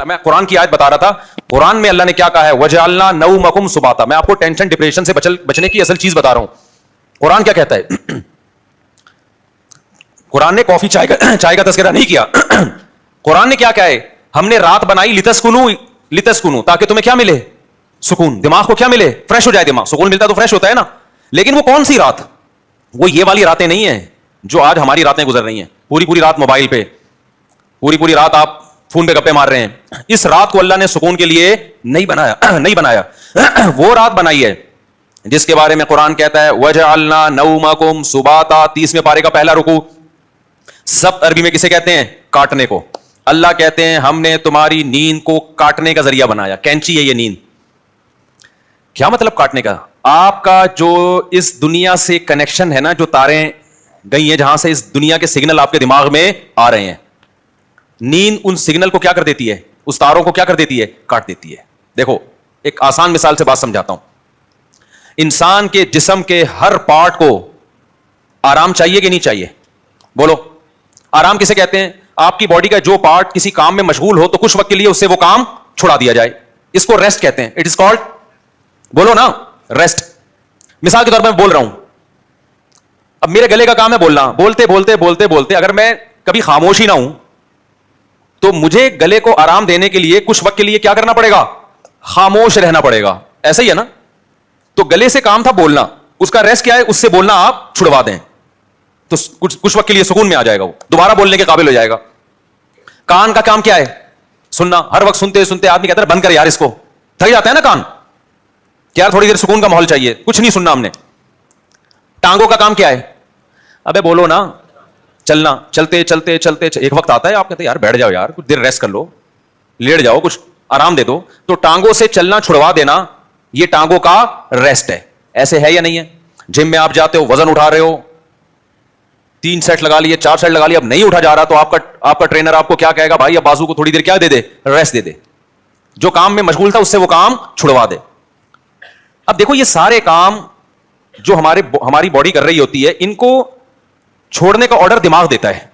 میں قرآن کی آیت بتا رہا تھا. قرآن میں اللہ نے کیا کہا ہے؟ وَجَعَلْنَا نَوْمَكُمْ سُبَاتًا. میں آپ کو ٹینشن ڈپریشن سے بچنے کی اصل چیز بتا رہا ہوں. قرآن کیا کہتا ہے؟ قرآن نے کافی چائے کا تذکرہ نہیں کیا. قرآن نے کیا کہا ہے؟ ہم نے رات بنائی لتسکنو, تاکہ تمہیں کیا ملے؟ سکون. دماغ کو کیا ملے؟ فریش ہو جائے دماغ. سکون ملتا تو فریش ہوتا ہے نا. لیکن وہ کون سی رات؟ وہ یہ والی راتیں نہیں ہیں جو آج ہماری راتیں گزر رہی ہیں. پوری رات موبائل پہ, پوری رات آپ فون پہ گپے مار رہے ہیں. اس رات کو اللہ نے سکون کے لیے نہیں بنایا. وہ رات بنائی ہے جس کے بارے میں قرآن کہتا ہے وَجَعَلْنَا نَوْمَكُمْ سُبَاتًا. 30ویں پارے کا پہلا رکوع. سبت عربی میں کسے کہتے ہیں؟ کاٹنے کو. اللہ کہتے ہیں ہم نے تمہاری نیند کو کاٹنے کا ذریعہ بنایا. کینچی ہے یہ نیند. کیا مطلب کاٹنے کا؟ آپ کا جو اس دنیا سے کنیکشن ہے نا, جو تاریں گئی ہیں جہاں سے اس دنیا کے سگنل آپ کے دماغ میں آ رہے ہیں, نیند ان سگنل کو کیا کر دیتی ہے؟ اس تاروں کو کیا کر دیتی ہے؟ کاٹ دیتی ہے. دیکھو ایک آسان مثال سے بات سمجھاتا ہوں. انسان کے جسم کے ہر پارٹ کو آرام چاہیے کہ نہیں چاہیے؟ بولو. آرام کسے کہتے ہیں؟ آپ کی باڈی کا جو پارٹ کسی کام میں مشغول ہو تو کچھ وقت کے لیے اس سے وہ کام چھڑا دیا جائے, اس کو ریسٹ کہتے ہیں. اٹ از کالڈ, بولو نا, ریسٹ. مثال کے طور پر میں بول رہا ہوں, اب میرے گلے کا کام ہے بولنا. بولتے اگر میں کبھی خاموش ہی نہ ہوں تو مجھے گلے کو آرام دینے کے لیے کچھ وقت کے لیے کیا کرنا پڑے گا؟ خاموش رہنا پڑے گا. ایسا ہی ہے نا. تو گلے سے کام تھا بولنا, اس کا ریسٹ کیا ہے؟ اس سے بولنا آپ چھڑوا دیں تو کچھ وقت کے لیے سکون میں آ جائے گا, وہ دوبارہ بولنے کے قابل ہو جائے گا. کان کا کام کیا ہے؟ سننا. ہر وقت سنتے آدمی کہتا ہے بند کر یار اس کو, تھک جاتا ہے نا کان, کہ یار تھوڑی دیر سکون کا ماحول چاہیے, کچھ نہیں سننا ہم نے. ٹانگوں کا کام کیا ہے؟ ابے بولو نا, چلنا. چلتے ایک وقت آتا ہے آپ کہتے ہیں یار بیٹھ جاؤ یار, کچھ دیر ریسٹ کر لو, لیٹ جاؤ, کچھ آرام دے دو. تو ٹانگوں سے چلنا چھڑوا دینا یہ ٹانگوں کا ریسٹ ہے. ایسے ہے یا نہیں ہے؟ جم میں آپ جاتے ہو, وزن اٹھا رہے ہو, 3 سیٹ لگا لیے, 4 سیٹ لگا لیے, اب نہیں اٹھا جا رہا تو آپ کا ٹرینر آپ کو کیا کہے گا؟ بھائی اب بازو کو تھوڑی دیر کیا دے دے؟ ریسٹ دے دے. جو کام میں مشغول تھا اس سے وہ کام چھڑوا دے. اب دیکھو یہ سارے کام جو ہماری باڈی کر رہی ہوتی ہے, ان کو چھوڑنے کا آرڈر دماغ دیتا ہے.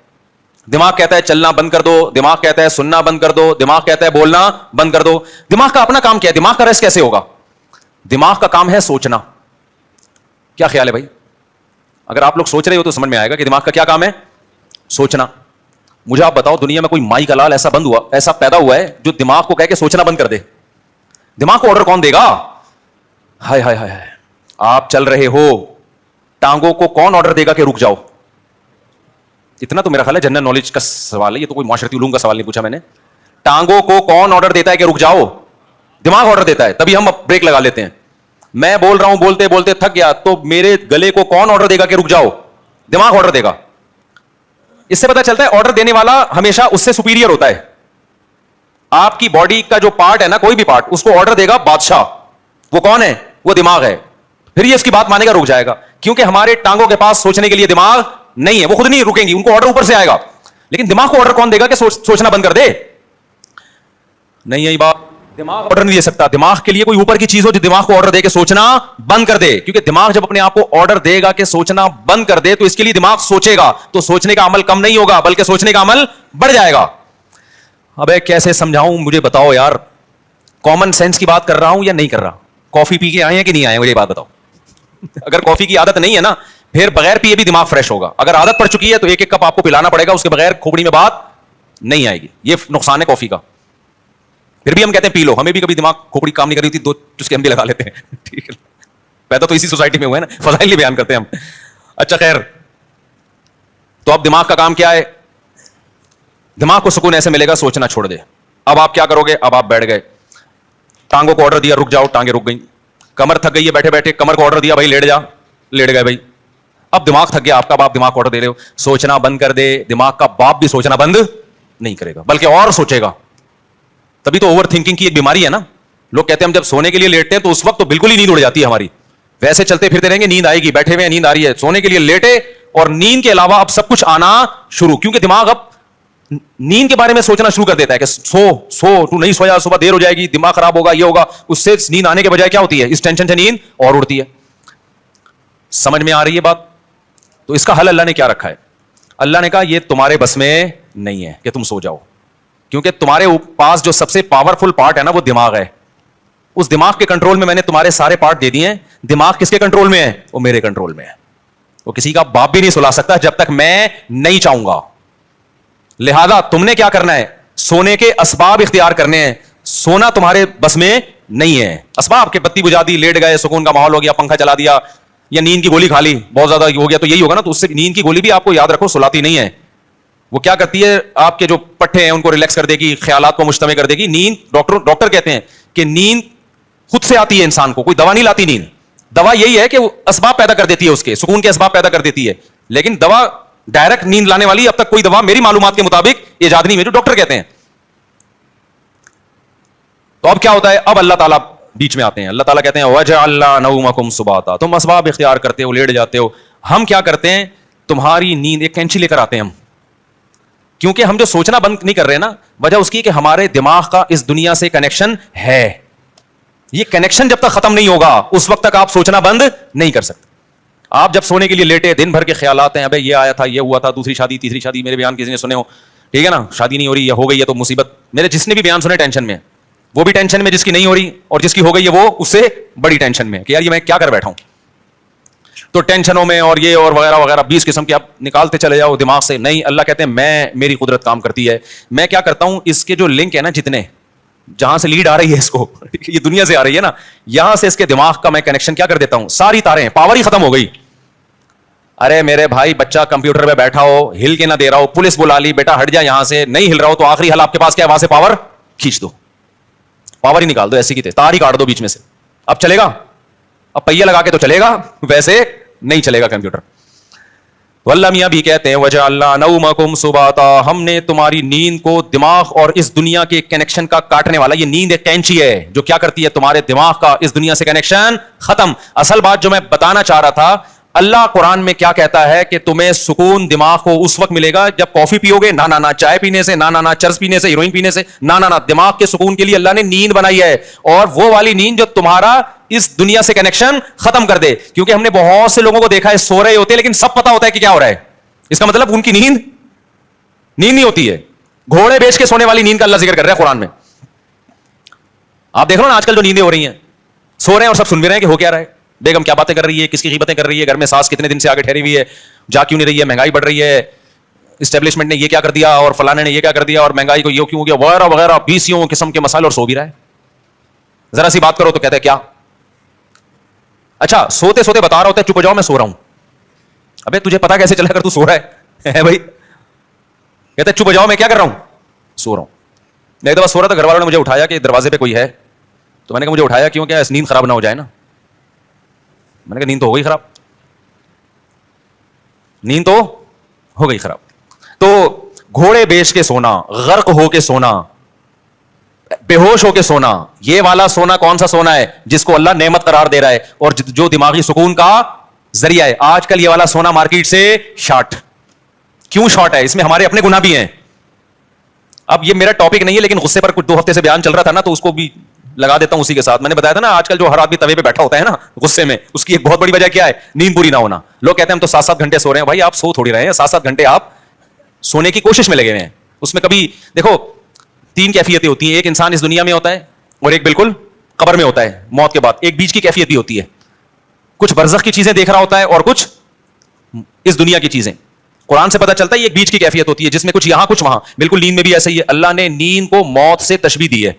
دماغ کہتا ہے چلنا بند کر دو, دماغ کہتا ہے سننا بند کر دو, دماغ کہتا ہے بولنا بند کر دو. دماغ کا اپنا کام کیا ہے؟ دماغ کا ریسٹ کیسے ہوگا؟ دماغ کا کام ہے سوچنا. کیا خیال ہے بھائی؟ اگر آپ لوگ سوچ رہے ہو تو سمجھ میں آئے گا کہ دماغ کا کیا کام ہے؟ سوچنا. مجھے آپ بتاؤ دنیا میں کوئی مائی کا لال ایسا پیدا ہوا ہے جو دماغ کو کہہ کے سوچنا بند کر دے؟ دماغ کو آرڈر کون دے گا؟ ہائے ہائے ہائے, آپ چل رہے ہو, ٹانگوں کو کون آرڈر دے گا کہ رک جاؤ؟ اتنا تو میرا خیال ہے جنرل نالج کا سوال ہے, یہ تو کوئی معاشرتی علوم کا سوال نہیں پوچھا میں نے. ٹانگوں کو کون آرڈر دیتا ہے کہ رک جاؤ؟ دماغ آرڈر دیتا ہے, تبھی ہم بریک لگا لیتے ہیں. میں بول رہا ہوں بولتے تھک گیا تو میرے گلے کو کون آرڈر دے گا کہ رک جاؤ؟ دماغ آرڈر دے گا. اس سے پتا چلتا ہے آرڈر دینے والا ہمیشہ اس سے سپیریئر ہوتا ہے. آپ کی باڈی کا جو پارٹ ہے نا, کوئی بھی پارٹ, اس کو آرڈر دے گا بادشاہ. وہ کون ہے؟ وہ دماغ ہے. پھر یہ اس کی بات مانے گا, رک جائے گا, کیونکہ ہمارے ٹانگوں کے پاس سوچنے کے لیے دماغ نہیں ہے. وہ خود نہیں رکیں گی, ان کو آرڈر اوپر سے آئے گا. لیکن دماغ کو آرڈر کون دے گا کہ سوچنا بند کر دے؟ نہیں یہی بات, دماغ آرڈر نہیں دے سکتا. دماغ کے لیے کوئی اوپر کی چیز ہو جو دماغ کو آرڈر دے کے سوچنا بند کر دے. کیونکہ دماغ جب اپنے آپ کو آرڈر دے گا کہ سوچنا بند کر دے تو اس کے لیے دماغ سوچے گا, تو سوچنے کا عمل کم نہیں ہوگا بلکہ سوچنے کا عمل بڑھ جائے گا. ابے کیسے سمجھاؤں, مجھے بتاؤ یار. کامن سینس کی بات کر رہا ہوں یا نہیں کر رہا؟ کافی پی کے آئے ہیں کہ نہیں آئے, مجھے بات بتاؤ. اگر کافی کی عادت نہیں ہے نا, پھر بغیر پیے بھی دماغ فریش ہوگا. اگر عادت پڑ چکی ہے تو ایک ایک کپ آپ کو پلانا پڑے گا, اس کے بغیر کھوپڑی میں بات نہیں آئے گی. یہ نقصان ہے کافی کا. پھر بھی ہم کہتے ہیں پی لو, ہمیں بھی کبھی دماغ کھوپڑی کام نہیں کر رہی ہوتی, 2 چسکے ہم بھی لگا لیتے ہیں. ٹھیک ہے, پیدا تو اسی سوسائٹی میں ہوئے نا, فضائل نہیں بیان کرتے ہم. اچھا خیر, تو اب دماغ کا کام کیا ہے؟ دماغ کو سکون ایسے ملے گا سوچنا چھوڑ دے. اب آپ کیا کرو گے؟ اب آپ بیٹھ گئے, ٹانگوں کو آرڈر دیا رک جاؤ, ٹانگیں رک گئیں. کمر تھک گئی ہے بیٹھے بیٹھے, کمر کو آرڈر دیا بھائی لیٹ جا, لیٹ گئے بھائی. اب دماغ تھک گیا آپ کا, آپ دماغ کو آرڈر دے رہے ہو سوچنا بند کر دے. دماغ کا باپ بھی سوچنا بند نہیں کرے گا بلکہ اور سوچے گا. تبھی تو اوور تھنکنگ کی ایک بیماری ہے نا. لوگ کہتے ہیں ہم جب سونے کے لیے لیٹتے ہیں تو اس وقت تو بالکل ہی نیند اڑ جاتی ہے ہماری. ویسے چلتے پھرتے رہیں گے نیند آئے گی, بیٹھے ہوئے نیند آ رہی ہے, سونے کے لیے لیٹے اور نیند کے علاوہ اب سب کچھ آنا شروع, کیونکہ دماغ اب نیند کے بارے میں سوچنا شروع کر دیتا ہے کہ سو تو نہیں سویا, صبح دیر ہو جائے گی, دماغ خراب ہوگا, یہ ہوگا. اس سے نیند آنے کے بجائے کیا ہوتی ہے؟ اس ٹینشن سے نیند اور اڑتی ہے. سمجھ میں آ رہی ہے بات؟ تو اس کا حل اللہ نے کیا رکھا ہے؟ اللہ نے کہا یہ تمہارے بس میں نہیں ہے کہ تم سو جاؤ, کیونکہ تمہارے پاس جو سب سے پاورفل پارٹ ہے نا وہ دماغ ہے. اس دماغ کے کنٹرول میں میں نے تمہارے سارے پارٹ دے دیے ہیں. دماغ کس کے کنٹرول میں ہے؟ وہ میرے کنٹرول میں ہے. وہ کسی کا باپ بھی نہیں سلا سکتا جب تک میں نہیں چاہوں گا. لہذا تم نے کیا کرنا ہے؟ سونے کے اسباب اختیار کرنے ہیں. سونا تمہارے بس میں نہیں ہے. اسباب کے بتی بجھا دی, لیٹ گئے, سکون کا ماحول ہو گیا, پنکھا چلا دیا, یا نیند کی گولی کھا لی, بہت زیادہ ہو گیا تو یہی ہوگا نا. تو اس سے نیند کی گولی بھی آپ کو یاد رکھو سلاتی نہیں ہے. وہ کیا کرتی ہے؟ آپ کے جو پٹھے ہیں ان کو ریلیکس کر دے گی, خیالات کو مجتمع کر دے گی. نیند ڈاکٹر کہتے ہیں کہ نیند خود سے آتی ہے انسان کو, کوئی دوا نہیں لاتی نیند. دوا یہی ہے کہ وہ اسباب پیدا کر دیتی ہے, اس کے سکون کے اسباب پیدا کر دیتی ہے. لیکن دوا ڈائریکٹ نیند لانے والی اب تک کوئی دوا میری معلومات کے مطابق ایجاد نہیں ہوئی, جو ڈاکٹر کہتے ہیں. تو اب کیا ہوتا ہے؟ اب اللہ تعالیٰ بیچ میں آتے ہیں. اللہ تعالیٰ کہتے ہیں وَجَعَلْنَا نَوْمَكُمْ سُبَاتًا, تم اسباب اختیار کرتے ہو, لیٹ جاتے ہو. ہم کیا کرتے ہیں؟ تمہاری نیند ایک کینچی لے کر آتے ہیں ہم. کیونکہ ہم جو سوچنا بند نہیں کر رہے نا, وجہ اس کی کہ ہمارے دماغ کا اس دنیا سے کنیکشن ہے. یہ کنیکشن جب تک ختم نہیں ہوگا اس وقت تک آپ سوچنا بند نہیں کر سکتے. آپ جب سونے کے لیے لیٹے, دن بھر کے خیالات ہیں, ابے یہ آیا تھا, یہ ہوا تھا, دوسری شادی, تیسری شادی, میرے بیان کسی نے سنے ہو, ٹھیک ہے نا, شادی نہیں ہو رہی یا ہو گئی ہے تو مصیبت. میرے جس نے بھی بیان سنے ٹینشن میں, وہ بھی ٹینشن میں جس کی نہیں ہو رہی, اور جس کی ہو گئی ہے وہ اس سے بڑی ٹینشن میں کہ یار یہ میں کیا کر بیٹھا ہوں. تو ٹینشنوں میں اور یہ اور وغیرہ وغیرہ 20 قسم کے آپ نکالتے چلے جاؤ دماغ سے. نہیں, اللہ کہتے ہیں میں, میری قدرت کام کرتی ہے. میں کیا کرتا ہوں, اس کے جو لنک ہے نا, جتنے جہاں سے لیڈ آ رہی ہے اس کو, یہ دنیا سے آ رہی ہے نا, یہاں سے اس کے دماغ کا میں کنیکشن کیا کر دیتا ہوں, ساری تاریں, پاور ہی ختم ہو گئی. ارے میرے بھائی, بچہ کمپیوٹر پہ بیٹھا ہو, ہل کے نہ دے رہا ہو, پولیس بلا لی, بیٹا ہٹ جا یہاں سے, نہیں ہل رہا ہو, تو آخری حل آپ کے پاس کیا ہے, وہاں سے پاور کھینچ دو, پاور ہی نکال دو, ایسی کی تار ہی کاٹ دو بیچ میں سے. اب چلے گا؟ اب پہیے لگا کے تو چلے گا, ویسے نہیں چلے گا کمپیوٹر. واللہ میاں بھی کہتے ہیں وَجَعَلْنَا نَوْمَكُمْ سُبَاتًا, ہم نے تمہاری نیند کو دماغ اور اس دنیا کے کنیکشن کا کاٹنے والا, یہ نیند ایک کینچی ہے جو کیا کرتی ہے, تمہارے دماغ کا اس دنیا سے کنیکشن ختم. اصل بات جو میں بتانا چاہ رہا تھا, اللہ قرآن میں کیا کہتا ہے کہ تمہیں سکون دماغ کو اس وقت ملے گا جب کافی پیو گے, نہ چائے پینے سے, نہ چرس پینے سے, ہیروئن پینے سے, نہ دماغ کے سکون کے لیے اللہ نے نیند بنائی ہے. اور وہ والی نیند جو تمہارا اس دنیا سے کنیکشن ختم کر دے. کیونکہ ہم نے بہت سے لوگوں کو دیکھا ہے سو رہے ہوتے ہیں لیکن سب پتا ہوتا ہے کہ کیا ہو رہا ہے. اس کا مطلب ان کی نیند نہیں ہوتی ہے. گھوڑے بیچ کے سونے والی نیند کا اللہ ذکر کر رہا ہے قرآن میں. آپ دیکھ رہے ہو نا آج کل جو نیندیں ہو رہی ہیں, سو رہے ہیں اور سب سن بھی رہے ہیں کہ ہو کیا رہا ہے, بیگم کیا باتیں کر رہی ہے, کس کی غیبتیں کر رہی ہے, گھر میں ساس کتنے دن سے آگے ٹھہری ہوئی ہے, جا کیوں نہیں رہی ہے, مہنگائی بڑھ رہی ہے, اسٹیبلشمنٹ نے یہ کیا کر دیا, اور فلانے نے یہ کیا کر دیا, اور مہنگائی کو یہ کیوں ہو گیا, وغیرہ وغیرہ 20 قسم کے مسائل, اور سو بھی رہا ہے. ذرا سی بات کرو تو کہتے ہیں کیا, اچھا سوتے سوتے بتا رہا ہوتا ہے چپ ہو جاؤ میں سو رہا ہوں. ابے تجھے پتا کیسے چلا کر تو سو رہا ہے بھائی, کہتے چپ ہو جاؤ میں کیا کر رہا ہوں, سو رہا ہوں. میں ایک دفعہ سو رہا تھا, گھر والوں نے مجھے اٹھایا کہ دروازے پہ کوئی ہے, تو میں نے کہا مجھے اٹھایا کیوں, کیا نیند خراب نہ ہو جائے نا. میں نے کہا نیند تو ہو گئی خراب, نیند تو ہو گئی خراب. تو گھوڑے بیچ کے سونا, غرق ہو کے سونا, بے ہوش ہو کے سونا, یہ والا سونا کون سا سونا ہے جس کو اللہ نعمت قرار دے رہا ہے اور جو دماغی سکون کا ذریعہ ہے. آج کل یہ والا سونا مارکیٹ سے شارٹ. کیوں شارٹ ہے؟ اس میں ہمارے اپنے گناہ بھی ہیں. اب یہ میرا ٹاپک نہیں ہے لیکن غصے پر کچھ 2 ہفتے سے بیان چل رہا تھا نا, تو اس کو بھی لگا دیتا ہوں اسی کے ساتھ. میں نے بتایا تھا نا آج کل جو ہر آدمی توے پہ بیٹھا ہوتا ہے نا غصے میں, اس کی ایک بہت بڑی وجہ کیا ہے, نیند پوری نہ ہونا. لوگ کہتے ہیں ہم تو 7-7 گھنٹے سو رہے ہیں. بھائی آپ سو تھوڑی رہے ہیں, 7-7 گھنٹے آپ سونے کی کوشش میں لگے ہوئے ہیں. اس میں کبھی دیکھو 3 کیفیتیں ہوتی ہیں, ایک انسان اس دنیا میں ہوتا ہے اور ایک بالکل قبر میں ہوتا ہے موت کے بعد. ایک بیچ کی کیفیت بھی ہوتی ہے, کچھ برزخ کی چیزیں دیکھ رہا ہوتا ہے اور کچھ اس دنیا کی چیزیں. قرآن سے پتہ چلتا ہے یہ ایک بیچ کی کیفیت ہوتی ہے جس میں کچھ یہاں کچھ وہاں. بالکل نیند میں بھی ایسا ہی ہے, اللہ نے نیند کو موت سے تشبیہ دی ہے.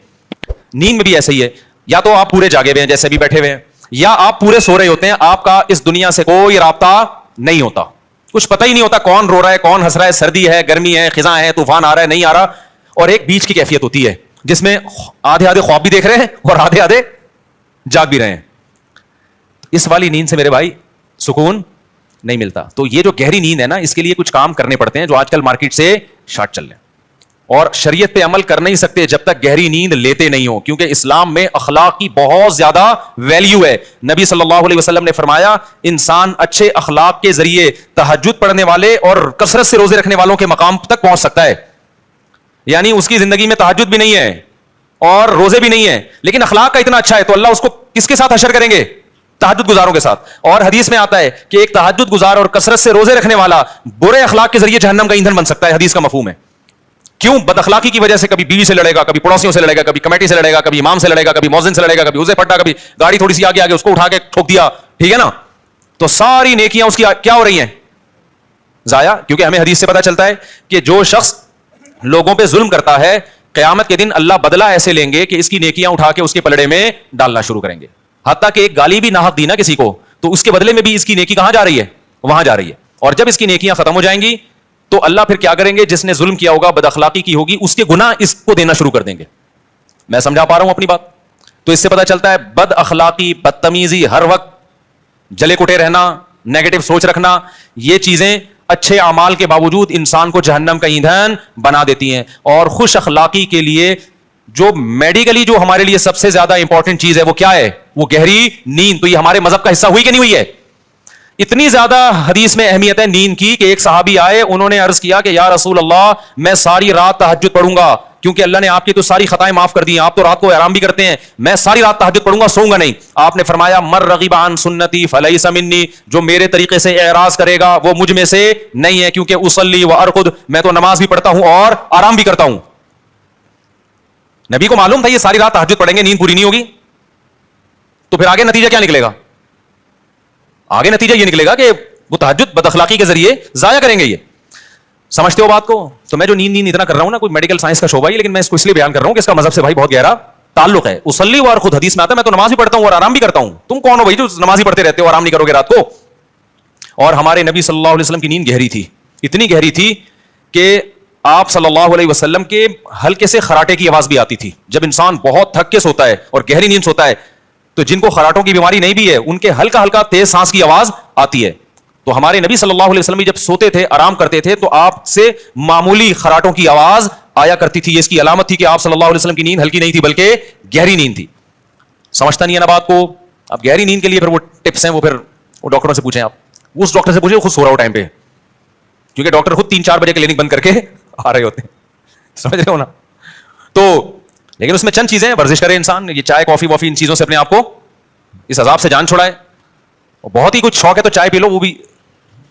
نیند میں بھی ایسا ہی ہے, یا تو آپ پورے جاگے ہوئے ہیں جیسے بھی بیٹھے ہوئے ہیں, یا آپ پورے سو رہے ہوتے ہیں, آپ کا اس دنیا سے کوئی رابطہ نہیں ہوتا, کچھ پتہ ہی نہیں ہوتا کون رو رہا ہے کون ہنس رہا ہے, سردی ہے گرمی ہے, خزاں ہے, طوفان آ رہا ہے نہیں آ رہا. اور ایک بیچ کی کیفیت ہوتی ہے جس میں آدھے خواب بھی دیکھ رہے ہیں اور آدھے جاگ بھی رہے ہیں. اس والی نیند سے میرے بھائی سکون نہیں ملتا. تو یہ جو گہری نیند ہے نا, اس کے لیے کچھ کام کرنے پڑتے ہیں جو آج کل مارکیٹ سے شارٹ چل رہے ہیں, اور شریعت پہ عمل کر نہیں سکتے جب تک گہری نیند لیتے نہیں ہو, کیونکہ اسلام میں اخلاق کی بہت زیادہ ویلیو ہے. نبی صلی اللہ علیہ وسلم نے فرمایا انسان اچھے اخلاق کے ذریعے تہجد پڑھنے والے اور کثرت سے روزے رکھنے والوں کے مقام تک پہنچ سکتا ہے. یعنی اس کی زندگی میں تہجد بھی نہیں ہے اور روزے بھی نہیں ہے, لیکن اخلاق کا اتنا اچھا ہے, تو اللہ اس کو کس کے ساتھ حشر کریں گے, تہجد گزاروں کے ساتھ. اور حدیث میں آتا ہے کہ ایک تہجد گزار اور کثرت سے روزے رکھنے والا برے اخلاق کے ذریعے جہنم کا ایندھن بن سکتا ہے. حدیث کا مفہوم ہے. کیوں؟ بد اخلاقی کی وجہ سے کبھی بیوی سے لڑے گا, کبھی پڑوسیوں سے لڑے گا, کبھی کمیٹی سے لڑے گا, کبھی امام سے لڑے گا, کبھی مؤذن سے لڑے گا, کبھی اسے پٹا, کبھی گاڑی تھوڑی سی آگے آگے اس کو اٹھا کے ٹھوک دیا, ٹھیک ہے نا, تو ساری نیکیاں اس کی کیا ہو رہی ہیں؟ ضائع. کیونکہ ہمیں حدیث سے پتا چلتا ہے کہ جو شخص لوگوں پہ ظلم کرتا ہے قیامت کے دن اللہ بدلہ ایسے لیں گے کہ اس کی نیکیاں اٹھا کے اس کے پلڑے میں ڈالنا شروع کریں گے. حتیٰ کہ ایک گالی بھی ناحق دی نا کسی کو, تو اس کے بدلے میں بھی اس کی نیکی کہاں جا رہی ہے؟ وہاں جا رہی ہے. اور جب اس کی نیکیاں ختم ہو جائیں گی تو اللہ پھر کیا کریں گے؟ جس نے ظلم کیا ہوگا, بد اخلاقی کی ہوگی, اس کے گناہ اس کو دینا شروع کر دیں گے. میں سمجھا پا رہا ہوں اپنی بات؟ تو اس سے پتا چلتا ہے بد اخلاقی, بدتمیزی, ہر وقت جلے کٹے رہنا, نیگیٹو سوچ رکھنا, یہ چیزیں اچھے اعمال کے باوجود انسان کو جہنم کا ایندھن بنا دیتی ہیں. اور خوش اخلاقی کے لیے جو میڈیکلی جو ہمارے لیے سب سے زیادہ امپورٹنٹ چیز ہے وہ کیا ہے؟ وہ گہری نیند. تو یہ ہمارے مذہب کا حصہ ہوئی کہ نہیں ہوئی ہے؟ اتنی زیادہ حدیث میں اہمیت ہے نیند کی کہ ایک صحابی آئے, انہوں نے عرض کیا کہ یا رسول اللہ میں ساری رات تہجد پڑھوں گا, کیونکہ اللہ نے آپ کی تو ساری خطائیں معاف کر دی ہیں, آپ تو رات کو آرام بھی کرتے ہیں, میں ساری رات تہجد پڑھوں گا, سوؤں گا نہیں. آپ نے فرمایا مر رغب عن سنتی فلیس منی, جو میرے طریقے سے اعراض کرے گا وہ مجھ میں سے نہیں ہے, کیونکہ اصلی و ارقد, میں تو نماز بھی پڑھتا ہوں اور آرام بھی کرتا ہوں. نبی کو معلوم تھا یہ ساری رات تہجد پڑھیں گے نیند پوری نہیں ہوگی, تو پھر آگے نتیجہ کیا نکلے گا؟ آگے نتیجہ یہ نکلے گا کہ وہ تہجد بد اخلاقی کے ذریعے ضائع کریں گے. یہ سمجھتے ہو بات کو؟ تو میں جو نیند اتنا کر رہا ہوں نا, کوئی میڈیکل سائنس کا شعبہ ہی, لیکن میں اس کو اس لیے بیان کر رہا ہوں کہ اس کا مذہب سے بھائی بہت گہرا تعلق ہے. اصلی و ارقد حدیث میں آتا ہے میں تو نماز بھی پڑھتا ہوں اور آرام بھی کرتا ہوں. تم کون ہو بھائی جو نماز ہی پڑھتے رہتے ہو, آرام نہیں کرو گے رات کو؟ اور ہمارے نبی صلی اللہ علیہ وسلم کی نیند گہری تھی, اتنی گہری تھی کہ آپ صلی اللہ علیہ وسلم کے ہلکے سے خراٹے کی آواز بھی آتی تھی. جب انسان بہت تھک کے سوتا ہے اور گہری نیند سوتا ہے تو جن کو خراٹوں کی بیماری نہیں بھی ہے ان کے ہلکا ہلکا تیز سانس کی آواز آتی ہے. تو ہمارے نبی صلی اللہ علیہ وسلم جب سوتے تھے, آرام کرتے تھے, تو آپ سے معمولی خراٹوں کی آواز آیا کرتی تھی. اس کی علامت تھی کہ آپ صلی اللہ علیہ وسلم کی نیند ہلکی نہیں تھی بلکہ گہری نیند تھی. سمجھتا نہیں ہے نا بات کو؟ اب گہری نیند کے لیے پھر وہ ٹپس ہیں, وہ پھر وہ ڈاکٹروں سے پوچھیں. آپ اس ڈاکٹر سے پوچھیں خود سو رہا ہو ٹائم پہ, کیونکہ ڈاکٹر خود 3-4 بجے کلینک بند کر کے آ رہے ہوتے ہیں. سمجھ رہے ہو نا؟ تو لیکن اس میں چند چیزیں, ورزش کرے انسان, یہ چائے کافی وافی ان چیزوں سے اپنے آپ کو اس عذاب سے جان چھڑائے. بہت ہی کچھ شوق ہے تو چائے پی لو, وہ بھی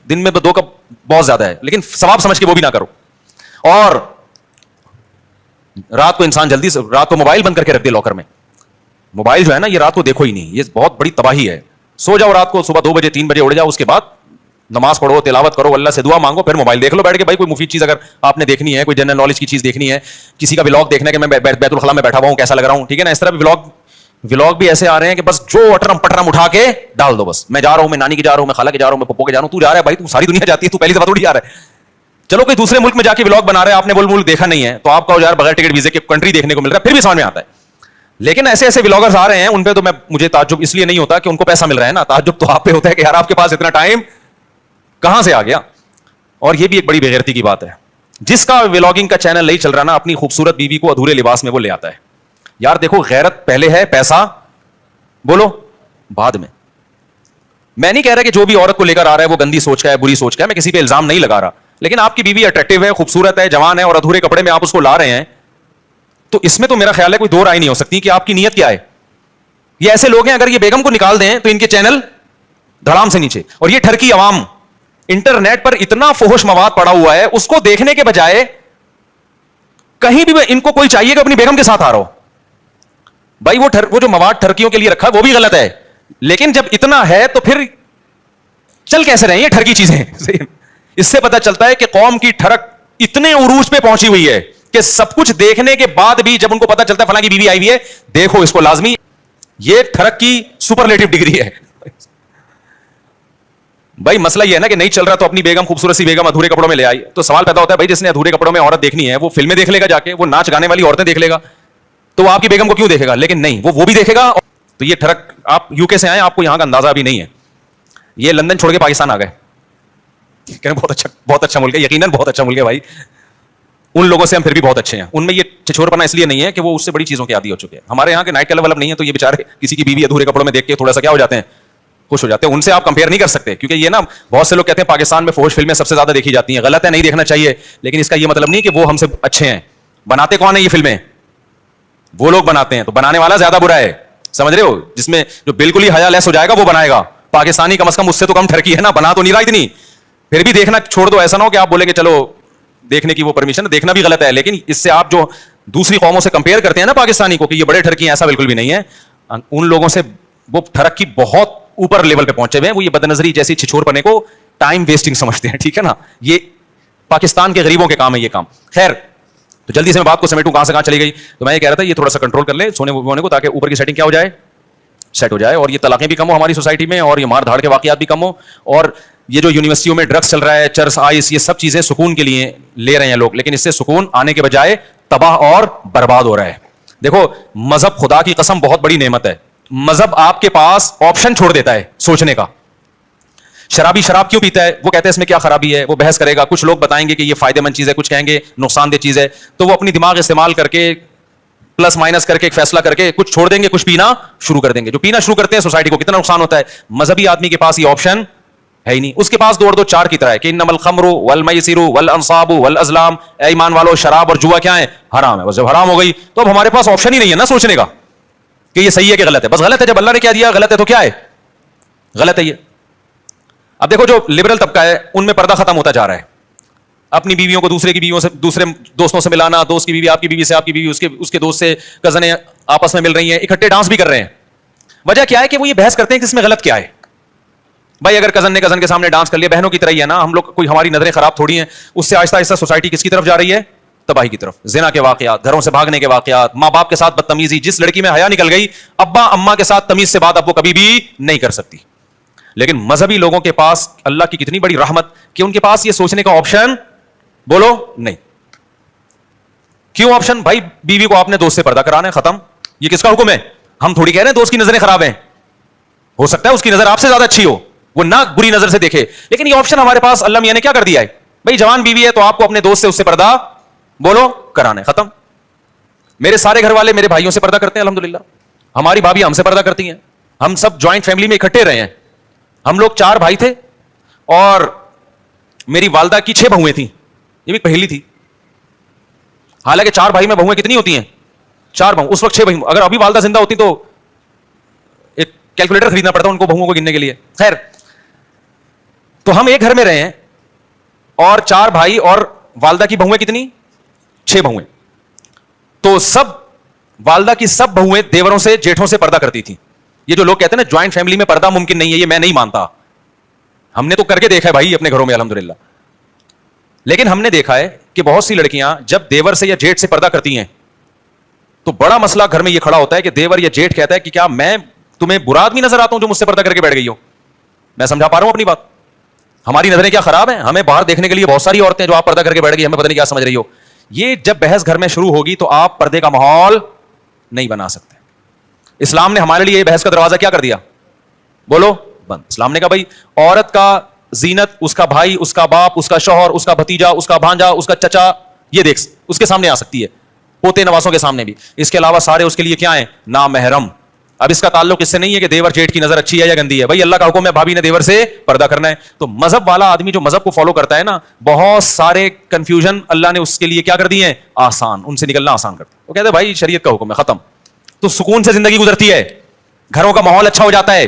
دن میں 2 کپ بہت زیادہ ہے, لیکن ثواب سمجھ کے وہ بھی نہ کرو. اور رات کو انسان جلدی سے, رات کو موبائل بند کر کے رکھ دے لاکر میں. موبائل جو ہے نا یہ رات کو دیکھو ہی نہیں, یہ بہت بڑی تباہی ہے. سو جاؤ رات کو, صبح 2 بجے 3 بجے اڑ جاؤ, اس کے بعد نماز پڑھو, تلاوت کرو, اللہ سے دعا مانگو, پھر موبائل دیکھ لو بیٹھ کے. بھائی کوئی مفید چیز اگر آپ نے دیکھنی ہے, کوئی جنرل نالج کی چیز دیکھنی ہے, کسی کا ولاگ دیکھنا ہے کہ میں بیت الخلا میں بیٹھا ہوا ہوں کیسا لگ رہا ہوں, ٹھیک ہے نا, اس طرح بھی ولاگ بھی ایسے آ رہے ہیں کہ بس جو اٹرم پٹرم اٹھا کے ڈال دو. بس میں جا رہا ہوں, میں نانی کے جا رہا ہوں, میں خالہ کے جا رہا ہوں, میں پپو کے جا رہا ہوں. تو جا رہا ہے بھائی, تو ساری دنیا جاتی ہے, تو پہلی دفعہ تھوڑی جا رہا ہے. چلو کوئی دوسرے ملک میں جا کے ولاگ بنا رہا ہے, آپ نے وہ ملک دیکھا نہیں ہے, تو آپ کا یار بغیر ٹکٹ ویزے کے کنٹری دیکھنے کو مل رہا ہے, پھر بھی سمجھ میں آتا ہے. لیکن ایسے ایسے ولاگرز آ رہے ہیں, ان پہ تو مجھے تعجب اس لیے نہیں ہوتا کہ ان کو پیسہ مل رہا ہے نا, تعجب تو آپ پہ ہوتا ہے کہ یار آپ کے پاس اتنا ٹائم کہاں سے آ گیا. اور یہ بھی ایک بڑی بےغیرتی کی بات ہے, جس کا ولاگنگ کا چینل نہیں چل رہا نا, اپنی خوبصورت بیوی کو ادھورے لباس میں وہ لے آتا ہے. یار دیکھو, غیرت پہلے ہے, پیسہ بولو بعد میں. میں نہیں کہہ رہا کہ جو بھی عورت کو لے کر آ رہا ہے وہ گندی سوچ کا ہے, بری سوچ کا ہے, میں کسی پہ الزام نہیں لگا رہا, لیکن آپ کی بیوی اٹریکٹیو ہے, خوبصورت ہے, جوان ہے, اور ادھورے کپڑے میں آپ اس کو لا رہے ہیں, تو اس میں تو میرا خیال ہے کوئی 2 رائے نہیں ہو سکتی کہ آپ کی نیت کیا ہے. یہ ایسے لوگ ہیں, اگر یہ بیگم کو نکال دیں تو ان کے چینل دھڑام سے نیچے. اور یہ ٹھرکی عوام, انٹرنیٹ پر اتنا فحش مواد پڑا ہوا ہے, اس کو دیکھنے کے بجائے کہیں بھی ان کو کوئی چاہیے کہ اپنی بیگم کے ساتھ آ رہا ہو. بھائی وہ جو مواد ٹھرکیوں کے لیے رکھا ہے وہ بھی غلط ہے, لیکن جب اتنا ہے تو پھر چل کیسے رہے ہیں یہ ٹھرکی چیزیں. اس سے پتہ چلتا ہے کہ قوم کی ٹھرک اتنے عروج پہ پہنچی ہوئی ہے کہ سب کچھ دیکھنے کے بعد بھی جب ان کو پتہ چلتا ہے فلاں کی بیوی آئی ہوئی ہے, دیکھو اس کو لازمی, یہ ٹھرک کی سپرلیٹو ڈگری ہے. بھائی مسئلہ یہ ہے نا کہ نہیں چل رہا تو اپنی بیگم, خوبصورت سی بیگم ادھورے کپڑوں میں لے آئی, تو سوال پیدا ہوتا ہے بھائی جس نے ادھورے کپڑوں میں عورت دیکھنی ہے وہ فلمیں دیکھ لے گا جا کے, وہ ناچ گانے والی عورتیں دیکھ لے گا, تو وہ آپ کی بیگم کو کیوں دیکھے گا؟ لیکن نہیں, وہ بھی دیکھے گا. تو یہ ٹھرک, آپ یو کے سے آئے, آپ کو یہاں کا اندازہ بھی نہیں ہے. یہ لندن چھوڑ کے پاکستان آ گئے, بہت اچھا ملک ہے, یقیناً بہت اچھا ملک ہے بھائی. ان لوگوں سے ہم پھر بھی بہت اچھے ہیں, ان میں یہ چھچور پنا اس لیے نہیں ہے کہ وہ اس سے بڑی چیزوں کے عادی ہو چکے ہیں. ہمارے یہاں کے نائٹ کلب ولب نہیں ہے, تو یہ بیچارے کسی کی بیوی ادھورے کپڑوں میں دیکھ کے تھوڑا سا کیا ہو جاتے ہیں, خوش ہو جاتے ہیں. ان سے آپ کمپیئر نہیں کر سکتے, کیونکہ یہ نا بہت سے لوگ کہتے ہیں پاکستان میں فحش فلمیں سب سے زیادہ دیکھی جاتی ہیں. غلط ہے, نہیں دیکھنا چاہیے, لیکن اس کا یہ مطلب نہیں کہ وہ ہم سے اچھے ہیں. بناتے کون ہیں یہ فلمیں؟ وہ لوگ بناتے ہیں, تو بنانے والا زیادہ برا ہے. سمجھ رہے ہو, جس میں جو بالکل ہی حیا لیس ہو جائے گا وہ بنائے گا. پاکستانی کم از کم اس سے تو کم ٹھرکی ہے نا, بنا تو نہیں رہا اتنی, پھر بھی دیکھنا چھوڑ دو. ایسا نہ ہو کہ آپ بولے کہ چلو دیکھنے کی وہ پرمیشن, دیکھنا بھی غلط ہے, لیکن اس سے آپ جو دوسری قوموں سے کمپیئر کرتے ہیں نا پاکستانی کو کہ یہ بڑے ٹھرکی ہیں, ایسا بالکل بھی نہیں ہے. ان لوگوں سے وہ ٹھرک کی بہت اوپر لیول پہ پہنچے ہوئے ہیں, وہ یہ بد نظری جیسی چھچور پنے کو ٹائم ویسٹنگ سمجھتے ہیں, ٹھیک ہے نا. یہ پاکستان کے غریبوں کے کام ہے یہ کام. خیر, تو جلدی سے میں بات کو سمیٹوں, کہاں سے کہاں چلی گئی. تو میں یہ کہہ رہا تھا یہ تھوڑا سا کنٹرول کر لیں سونے وونے کو, تاکہ اوپر کی سیٹنگ کیا ہو جائے, سیٹ ہو جائے, اور یہ طلاقیں بھی کم ہو ہماری سوسائٹی میں, اور یہ مار دھاڑ کے واقعات بھی کم ہو, اور یہ جو یونیورسٹیوں میں ڈرگس چل رہا ہے, چرس, آئس, یہ سب چیزیں سکون کے لیے لے رہے ہیں لوگ, لیکن اس سے سکون آنے کے بجائے تباہ اور برباد ہو رہا ہے. دیکھو مذہب خدا کی قسم بہت بڑی نعمت ہے. مذہب آپ کے پاس آپشن چھوڑ دیتا ہے سوچنے کا. شرابی شراب کیوں پیتا ہے, وہ کہتے ہیں اس میں کیا خرابی ہے, وہ بحث کرے گا. کچھ لوگ بتائیں گے کہ یہ فائدہ مند چیز ہے, کچھ کہیں گے نقصان دہ چیز ہے, تو وہ اپنی دماغ استعمال کر کے پلس مائنس کر کے ایک فیصلہ کر کے کچھ چھوڑ دیں گے, کچھ پینا شروع کر دیں گے. جو پینا شروع کرتے ہیں سوسائٹی کو کتنا نقصان ہوتا ہے. مذہبی آدمی کے پاس یہ آپشن ہے ہی نہیں, اس کے پاس 2 اور 2 4 کی طرح ہے کہ انما الخمر والمیسر والانصاب والازلام, اے ایمان والو شراب اور جوا کیا ہے, حرام ہے. بس جب حرام ہو گئی تو اب ہمارے پاس آپشن ہی نہیں ہے نا سوچنے کا کہ یہ صحیح ہے کہ غلط ہے. بس غلط ہے, جب اللہ نے کیا دیا غلط ہے تو کیا ہے, غلط ہے یہ. اب دیکھو جو لبرل طبقہ ہے ان میں پردہ ختم ہوتا جا رہا ہے. اپنی بیویوں کو دوسرے کی بیویوں سے, دوسرے دوستوں سے ملانا, دوست کی بیوی آپ کی بیوی سے, آپ کی بیوی اس کے دوست سے, کزنیں آپس میں مل رہی ہیں, اکٹھے ڈانس بھی کر رہے ہیں. وجہ کیا ہے کہ وہ یہ بحث کرتے ہیں کہ اس میں غلط کیا ہے. بھائی اگر کزن نے کزن کے سامنے ڈانس کر لیا, بہنوں کی طرح ہی ہے نا ہم لوگ, کوئی ہماری نظریں خراب تھوڑی ہیں. اس سے آہستہ آہستہ سوسائٹی کس کی طرف جا رہی ہے, تباہی کی طرف. زنا کے واقعات, گھروں سے بھاگنے کے واقعات, ماں باپ کے ساتھ بدتمیزی, جس لڑکی میں حیا نکل گئی ابا اما کے ساتھ تمیز سے بات اب وہ کبھی بھی نہیں کر سکتی. لیکن مذہبی لوگوں کے پاس اللہ کی کتنی بڑی رحمت کہ ان کے پاس یہ سوچنے کا آپشن بولو نہیں. کیوں آپشن, بھائی بیوی کو آپ نے دوست سے پردہ کرانا ہے, ختم. یہ کس کا حکم ہے, ہم تھوڑی کہہ رہے ہیں دوست کی نظریں خراب ہیں, ہو سکتا ہے اس کی نظر آپ سے زیادہ اچھی ہو, وہ نہ بری نظر سے دیکھے, لیکن یہ آپشن ہمارے پاس اللہ میاں نے کیا کر دیا ہے, بھائی جوان بیوی ہے تو آپ کو اپنے دوست سے اس سے پردہ بولو کرانا ہے, ختم. میرے سارے گھر والے میرے بھائیوں سے پردہ کرتے ہیں الحمدللہ, ہماری بھابھی ہم سے پردہ کرتی ہیں, ہم سب جوائنٹ فیملی میں اکٹھے رہے ہیں. ہم لوگ 4 بھائی تھے اور میری والدہ کی 6 بہویں تھیں, یہ بھی پہلی تھی. حالانکہ 4 بھائی میں بہویں کتنی ہوتی ہیں, 4 بہو, اس وقت 6 بہو. اگر ابھی والدہ زندہ ہوتی تو ایک کیلکولیٹر خریدنا پڑتا ان کو بہوؤں کو گننے کے لیے. خیر, تو ہم ایک گھر میں رہے ہیں اور 4 بھائی اور والدہ کی بہویں کتنی, 6 بہویں. تو سب والدہ کی سب بہویں دیوروں سے, جیٹھوں سے پردہ کرتی تھیں. یہ جو لوگ کہتے ہیں نا جوائنٹ فیملی میں پردہ ممکن نہیں ہے, یہ میں نہیں مانتا. ہم نے تو کر کے دیکھا ہے بھائی اپنے گھروں میں الحمدللہ. لیکن ہم نے دیکھا ہے کہ بہت سی لڑکیاں جب دیور سے یا جیٹ سے پردہ کرتی ہیں تو بڑا مسئلہ گھر میں یہ کھڑا ہوتا ہے کہ دیور یا جیٹ کہتا ہے کہ کیا میں تمہیں برا آدمی نظر آتا ہوں جو مجھ سے پردہ کر کے بیٹھ گئی ہو. میں سمجھا پا رہا ہوں اپنی بات, ہماری نظریں کیا خراب ہیں, ہمیں باہر دیکھنے کے لیے بہت ساری عورتیں جو آپ پردہ کر کے بیٹھ گئی, ہمیں پتہ نہیں کیا سمجھ رہی ہو. یہ جب بحث گھر میں شروع ہوگی تو آپ پردے کا ماحول نہیں بنا سکتے. اسلام نے ہمارے لیے یہ بحث کا دروازہ کیا کر دیا, بولو بند. اسلام نے کہا بھائی عورت کا زینت اس کا بھائی, اس کا باپ, اس کا شوہر, اس کا بھتیجا, اس کا بھانجا, اس کا چچا, یہ دیکھ اس کے سامنے آ سکتی ہے, پوتے نواسوں کے سامنے بھی. اس کے علاوہ سارے اس کے لیے کیا ہیں, نامحرم. اب اس کا تعلق اس سے نہیں ہے کہ دیور جیٹ کی نظر اچھی ہے یا گندی ہے, بھائی اللہ کا حکم ہے بھابھی نے دیور سے پردہ کرنا ہے. تو مذہب والا آدمی جو مذہب کو فالو کرتا ہے نا, بہت سارے کنفیوژن اللہ نے اس کے لیے کیا کر دی ہیں, آسان, ان سے نکلنا آسان کرتے. وہ کہتے ہیں بھائی شریعت کا حکم ہے, ختم. تو سکون سے زندگی گزرتی ہے, گھروں کا ماحول اچھا ہو جاتا ہے.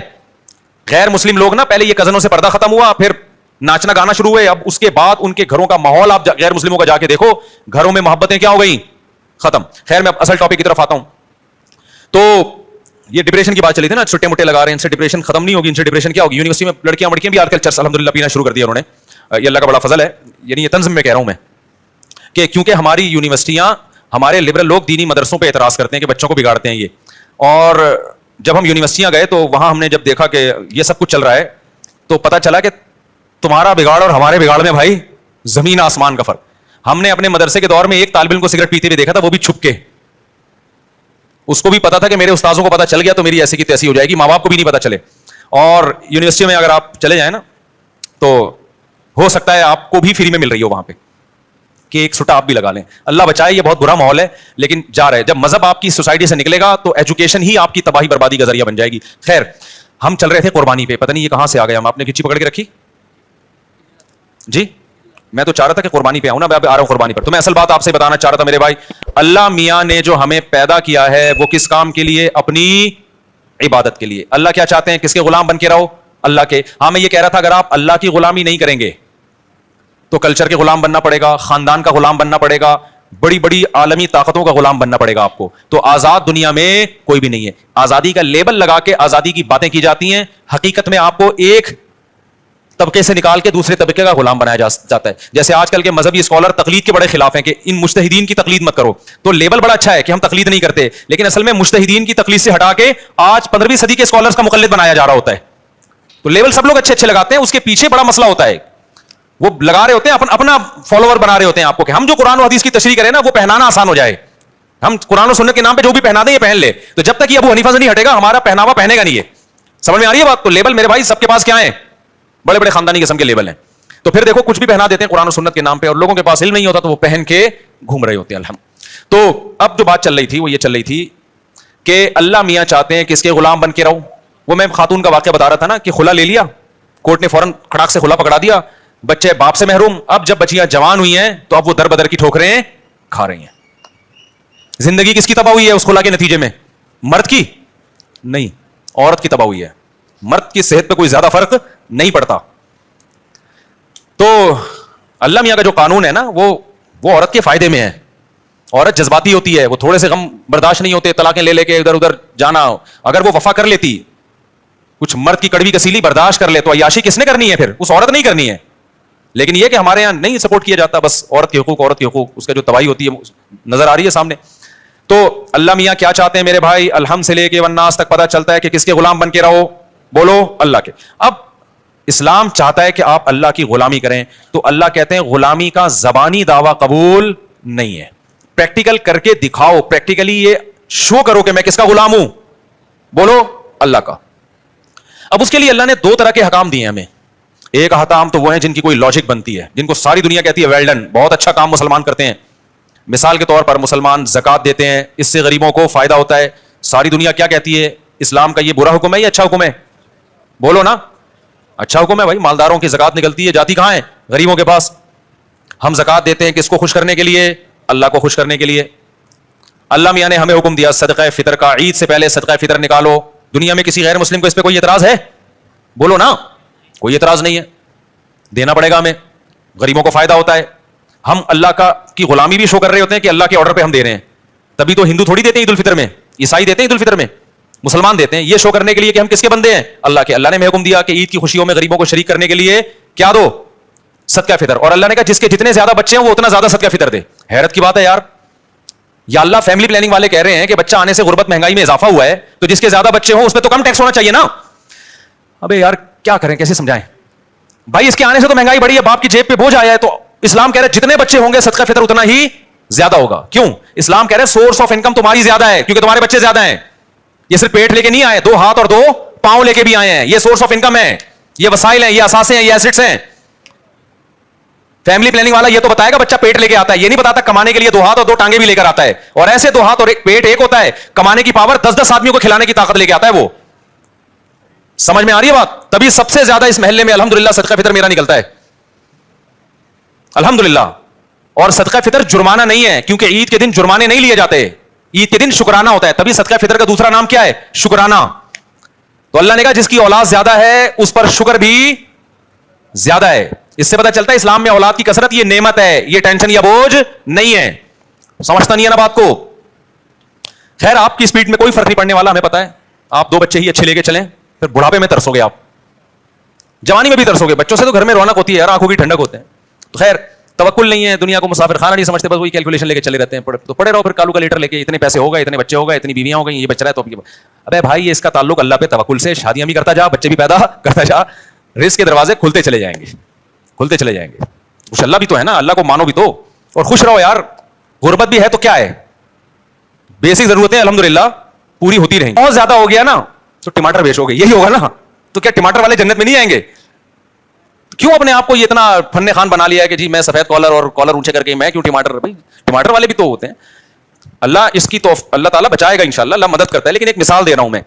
غیر مسلم لوگ نا, پہلے یہ کزنوں سے پردہ ختم ہوا, پھر ناچنا گانا شروع ہوئے, اب اس کے بعد ان کے گھروں کا ماحول آپ غیر مسلموں کا جا کے دیکھو, گھروں میں محبتیں کیا ہو گئی, ختم. خیر میں اب اصل ٹاپک کی طرف آتا ہوں. تو یہ ڈپریشن کی بات چلی تھی نا, چھٹے موٹے لگا رہے ہیں, ان سے ڈپریشن ختم نہیں ہوگی, ان سے ڈپریشن کیا ہوگی. یونیورسٹی میں لڑکیاں وڑکیاں بھی آج کل چرس الحمدللہ پینا شروع کر دیا انہوں نے, یہ اللہ کا بڑا فضل ہے. یعنی یہ طنز میں کہہ رہا ہوں میں کہ کیونکہ ہماری یونیورسٹیاں, ہمارے لبرل لوگ دینی مدرسوں پہ اعتراض کرتے ہیں کہ بچوں کو بگاڑتے ہیں یہ. اور جب ہم یونیورسٹیاں گئے تو وہاں ہم نے جب دیکھا کہ یہ سب کچھ چل رہا ہے تو پتہ چلا کہ تمہارا بگاڑ اور ہمارے بگاڑ میں بھائی زمین آسمان کا فرق. ہم نے اپنے مدرسے کے دور میں ایک طالب علم کو سگریٹ پیتے ہوئے دیکھا تھا, وہ بھی چھپ کے. اس کو بھی پتا تھا کہ میرے استاذوں کو پتا چل گیا تو میری ایسی کی تیسی ہو جائے گی, ماں باپ کو بھی نہیں پتا چلے. اور یونیورسٹی میں اگر آپ چلے جائیں نا تو ہو سکتا ہے آپ کو بھی فری میں مل رہی ہو وہاں پہ کہ ایک سٹا آپ بھی لگا لیں. اللہ بچائے, یہ بہت برا ماحول ہے لیکن جا رہے. جب مذہب آپ کی سوسائٹی سے نکلے گا تو ایجوکیشن ہی آپ کی تباہی بربادی کا ذریعہ بن جائے گی. خیر, ہم چل رہے تھے قربانی پہ, پتہ نہیں یہ کہاں سے آ گیا, ہم آپ نے کچی پکڑ کے رکھی جی. میں تو چاہ رہا تھا کہ قربانی پہ آؤں نا, میں آ رہا ہوں قربانی پر. تو میں اصل بات آپ سے بتانا چاہ رہا تھا میرے بھائی, اللہ میاں نے جو ہمیں پیدا کیا ہے وہ کس کام کے لیے, اپنی عبادت کے لیے. اللہ کیا چاہتے ہیں, کس کے غلام بن کے رہو, اللہ کے. ہاں میں یہ کہہ رہا تھا اگر آپ اللہ کی غلامی نہیں کریں گے تو کلچر کے غلام بننا پڑے گا, خاندان کا غلام بننا پڑے گا, بڑی بڑی عالمی طاقتوں کا غلام بننا پڑے گا آپ کو. تو آزاد دنیا میں کوئی بھی نہیں ہے. آزادی کا لیبل لگا کے آزادی کی باتیں کی جاتی ہیں, حقیقت میں آپ کو ایک طبقے سے نکال کے دوسرے طبقے کا غلام بنایا جاتا ہے. جیسے آج کل کے مذہبی اسکالر تقلید کے بڑے خلاف ہیں کہ ان مجتہدین کی تقلید مت کرو. تو لیبل بڑا اچھا ہے کہ ہم تقلید نہیں کرتے, لیکن اصل میں مجتہدین کی تقلید سے ہٹا کے آج 15ویں صدی کے اسکالرز کا مقلد بنایا جا رہا ہوتا ہے. تو لیبل سب لوگ اچھے اچھے لگاتے ہیں, اس کے پیچھے بڑا مسئلہ ہوتا ہے. وہ لگا رہے ہوتے ہیں اپنا فالوور بنا رہے ہوتے ہیں آپ کو کہ ہم جو قرآن و حدیث کی تشریح کریں نا وہ پہنانا آسان ہو جائے. ہم قرآن و سنت کے نام پہ جو بھی پہنا دیں یہ پہن لے. تو جب تک یہ ابو حنیفہ سے نہیں ہٹے گا ہمارا پہناوا پہنے گا نہیں. یہ سمجھ میں آ رہی ہے بات؟ تو لیبل میرے بھائی سب کے پاس کیا ہیں, بڑے بڑے خاندانی قسم کے لیبل ہیں. تو پھر دیکھو کچھ بھی پہنا دیتے ہیں قرآن و سنت کے نام پہ, اور لوگوں کے پاس علم نہیں ہوتا تو وہ پہن کے گھوم رہے ہوتے ہیں. الحمد. تو اب جو بات چل رہی تھی وہ یہ چل رہی تھی کہ اللہ میاں چاہتے ہیں کہ اس کے غلام بن کے رہو. وہ میں خاتون کا واقعہ بتا رہا تھا نا کہ خلا لے لیا, کورٹ نے فوراً کھڑاک سے خلا پکڑا دیا, بچے باپ سے محروم. اب جب بچیاں جوان ہوئی ہیں تو اب وہ در بدر کی ٹھوکریں کھا رہی ہیں. زندگی کس کی تباہ ہوئی ہے اس خلا کے نتیجے میں؟ مرد کی نہیں, عورت کی تباہ ہوئی ہے. مرد کی صحت پہ کوئی زیادہ فرق نہیں پڑتا. تو اللہ میاں کا جو قانون ہے نا وہ عورت کے فائدے میں ہے. عورت جذباتی ہوتی ہے, وہ تھوڑے سے غم برداشت نہیں ہوتے, طلاقیں لے کے ادھر ادھر جانا. اگر وہ وفا کر لیتی, کچھ مرد کی کڑوی کسیلی برداشت کر لے, تو عیاشی کس نے کرنی ہے؟ پھر اس عورت نہیں کرنی ہے. لیکن یہ کہ ہمارے یہاں نہیں سپورٹ کیا جاتا, بس عورت کے حقوق, عورت کے حقوق, اس کا جو تباہی ہوتی ہے نظر آ رہی ہے سامنے. تو اللہ میاں کیا چاہتے ہیں میرے بھائی؟ الحمد سے لے کے والناس تک پتہ چلتا ہے کہ کس کے غلام بن کے رہو؟ بولو اللہ کے. اب اسلام چاہتا ہے کہ آپ اللہ کی غلامی کریں, تو اللہ کہتے ہیں غلامی کا زبانی دعویٰ قبول نہیں ہے, پریکٹیکل کر کے دکھاؤ, پریکٹیکلی یہ شو کرو کہ میں کس کا غلام ہوں. بولو اللہ کا. اب اس کے لیے اللہ نے 2 طرح کے حکام دیے ہمیں. ایک احکام تو وہ ہیں جن کی کوئی لاجک بنتی ہے, جن کو ساری دنیا کہتی ہے ویل ڈن, بہت اچھا کام مسلمان کرتے ہیں. مثال کے طور پر مسلمان زکات دیتے ہیں, اس سے غریبوں کو فائدہ ہوتا ہے. ساری دنیا کیا کہتی ہے؟ اسلام کا یہ برا حکم ہے یا اچھا حکم ہے؟ بولو نا, اچھا حکم ہے بھائی. مالداروں کی زکات نکلتی ہے, جاتی کہاں ہے؟ غریبوں کے پاس. ہم زکات دیتے ہیں کس کو خوش کرنے کے لیے؟ اللہ کو خوش کرنے کے لیے. اللہ میاں نے ہمیں حکم دیا صدقہ فطر کا, عید سے پہلے صدقہ فطر نکالو. دنیا میں کسی غیر مسلم کو اس پہ کوئی اعتراض ہے؟ بولو نا, کوئی اعتراض نہیں ہے. دینا پڑے گا ہمیں, غریبوں کو فائدہ ہوتا ہے. ہم اللہ کی غلامی بھی شو کر رہے ہوتے ہیں کہ اللہ کے آرڈر پہ ہم دے رہے ہیں. تبھی تو ہندو تھوڑی دیتے ہیں عید الفطر میں, عیسائی دیتے ہیں عید الفطر میں, مسلمان دیتے ہیں. یہ شو کرنے کے لیے کہ ہم کس کے بندے ہیں؟ اللہ کے. اللہ نے ہمیں حکم دیا کہ عید کی خوشیوں میں غریبوں کو شریک کرنے کے لیے کیا دو؟ صدقہ فطر. اور اللہ نے کہا جس کے جتنے زیادہ بچے ہیں وہ اتنا زیادہ صدقہ فطر دے. حیرت کی بات ہے یار. یا اللہ فیملی پلاننگ والے کہہ رہے ہیں کہ بچہ آنے سے غربت مہنگائی میں اضافہ ہوا ہے, تو جس کے زیادہ بچے ہوں اس پہ تو کم ٹیکس ہونا چاہیے نا. ابے یار کیا کریں, کیسے سمجھائیں بھائی؟ اس کے آنے سے تو مہنگائی بڑھی ہے, باپ کی جیب پہ بوجھ آیا ہے. تو اسلام کہہ رہے ہیں جتنے بچے ہوں گے صدقہ فطر اتنا ہی زیادہ ہوگا. کیوں؟ اسلام کہہ رہے ہیں سورس آف انکم تمہاری زیادہ ہے کیونکہ تمہارے بچے زیادہ ہیں. یہ صرف پیٹ لے کے نہیں آئے, 2 ہاتھ اور 2 پاؤں لے کے بھی آئے ہیں. یہ سورس آف انکم ہے, یہ وسائل ہیں, یہ اثاثے ہیں, یہ ایسٹس ہیں. فیملی پلاننگ والا یہ تو بتائے گا بچہ پیٹ لے کے آتا ہے, یہ نہیں بتاتا کمانے کے لیے 2 ہاتھ اور 2 ٹانگیں بھی لے کر آتا ہے. اور ایسے 2 ہاتھ اور ایک پیٹ ایک ہوتا ہے, کمانے کی پاور 10 آدمیوں کو کھلانے کی طاقت لے کے آتا ہے وہ. سمجھ میں آ رہی ہے بات؟ تبھی سب سے زیادہ اس محلے میں الحمدللہ صدقہ فطر میرا نکلتا ہے, الحمدللہ. اور صدقہ فطر جرمانہ نہیں ہے, کیونکہ عید کے دن جرمانے نہیں لیے جاتے, عید کے دن شکرانہ ہوتا ہے. تبھی صدقہ فطر کا دوسرا نام کیا ہے؟ شکرانہ. تو اللہ نے کہا جس کی اولاد زیادہ ہے اس پر شکر بھی زیادہ ہے. اس سے پتہ چلتا ہے اسلام میں اولاد کی کثرت یہ نعمت ہے, یہ ٹینشن یا بوجھ نہیں ہے. سمجھتا نہیں ہے نا بات کو؟ خیر آپ کی سپیڈ میں کوئی فرق نہیں پڑنے والا, ہمیں پتا ہے. آپ 2 بچے ہی اچھے لے کے چلیں, پھر بڑھاپے میں ترسو گے, آپ جوانی میں بھی ترسو گے. بچوں سے تو گھر میں رونق ہوتی ہے یار, آنکھوں کی ٹھنڈک ہوتے ہیں. تو خیر توکل نہیں ہے, دنیا کو مسافر خانہ نہیں سمجھتے, بس وہی کیلکولیشن لے کے چلے رہتے ہیں. تو پڑے رہو پھر کیلکولیٹر لے کے, اتنے پیسے ہوگا, اتنے بچے ہوگا, اتنی بیویاں ہو گئی, یہ بچ رہا ہے. تو ابے بھائی اس کا تعلق اللہ پہ توکل سے, شادیاں بھی کرتا جا, بچے بھی پیدا کرتا جا, رزق کے دروازے کھلتے چلے جائیں گے, کھلتے چلے جائیں گے. کچھ اللہ بھی تو ہے نا, اللہ کو مانو بھی تو, اور خوش رہو یار. غربت بھی ہے تو کیا ہے, بیسک ضرورتیں الحمدللہ پوری ہوتی رہیں گی. بہت زیادہ ہو گیا نا تو ٹماٹر بیچو گے, یہی ہوگا نا. تو کیا ٹماٹر والے جنت میں نہیں آئیں گے؟ کیوں اپنے آپ کو یہ اتنا فن خان بنا لیا ہے کہ جی میں سفید کالر اور کالر اونچے کر کے میں کیوں ٹماٹر؟ بھائی ٹماٹر والے بھی تو ہوتے ہیں. اللہ اس کی تو اللہ تعالیٰ بچائے گا انشاءاللہ, اللہ مدد کرتا ہے. لیکن ایک مثال دے رہا ہوں میں,